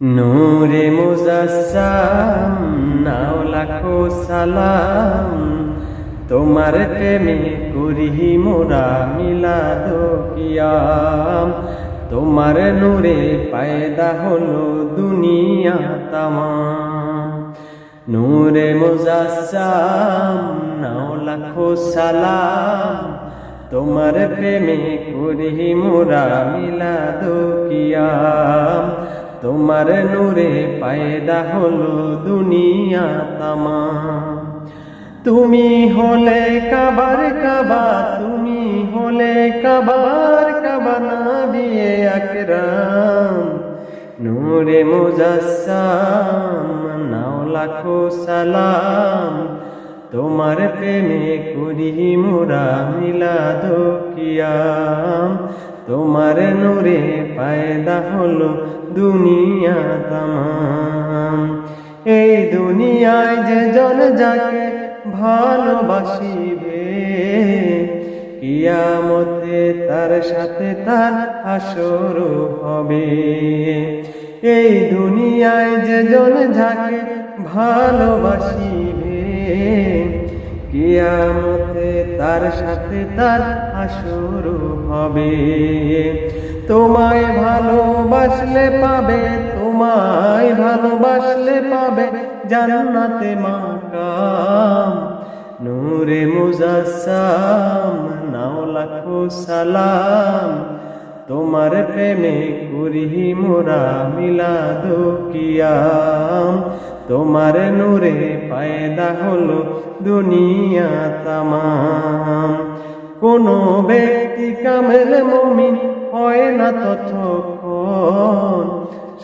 নূরে মুজাসসাম নাও লাখো সালাম, তোমার প্রেমে করি মোরা মিলাদ কিয়াম। তোমার নূরে পায়দা হলো দুনিয়া তামাম। নূরে মুজাসসাম নাও লাখো সালাম, তোমার প্রেমে করি মোরা মিলাদ কিয়াম। তোমার নূরে পায়দা হলো দুনিয়া তামাম। তুমি হলে কাবার কাবা, তুমি হলে কাবার কাবা, নবিয়ে আকরাম। নূরে মুজাসসাম নাও লাখো সালাম, তোমার প্রেমে করি মোরা মিলাদ কিয়াম। তোমার নূরে পায়দা হলো দুনিয়া তামাম। এই দুনিয়ায় যে জন যাকে ভালোবাসিবে, কিয়ামতে তার সাথে তার হাসর হবে। এই দুনিয়ায় যে জন যাকে ভালোবাসিবে, কিয়ামতে তার সাথে তার হাসর হবে। তোমায় ভালোবাসলে পাবে, তোমায় ভালোবাসলে পাবে জান্নাতে মাকাম। নূরে মুজাসসাম নাও লাখো সালাম, তোমার প্রেমে করি মোরা মিলাদ কিয়াম। তোমার নূরে পায়দা হলো দুনিয়া তামাম। কোন ব্যক্তি কামেল মুমিন হয় না ততক্ষণ,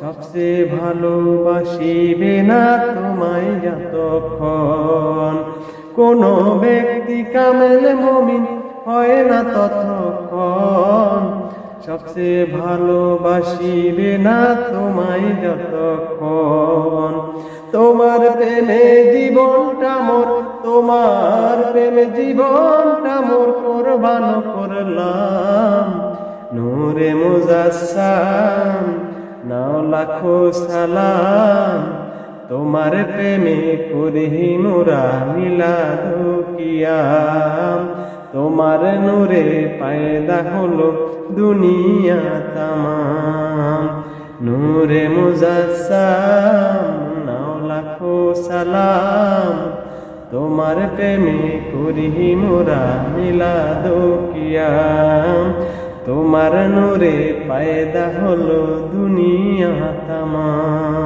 সবচেয়ে ভালোবাসিবে না তোমায় যতক্ষণ। কোন ব্যক্তি কামেল মুমিন হয় না ততক্ষণ, সবচেয়ে ভালোবাসিবে না তোমায় যতক্ষণ। তোমার প্রেমে জীবনটা মোর, তোমার প্রেমে জীবনটা মোর কোরবান করলাম। নূরে মুজাসসাম নাও লাখো সালাম, তোমার প্রেমে করি মোরা মিলাদ কিয়াম। তোমার নূরে পায়দা হলো দুনিয়া তামাম। নূরে মুজাসসাম নাও লাখো সালাম, তোমার প্রেমে করি মোরা মিলাদ কিয়াম। তোমার নূরে পায়দা হলো দুনিয়া তামাম।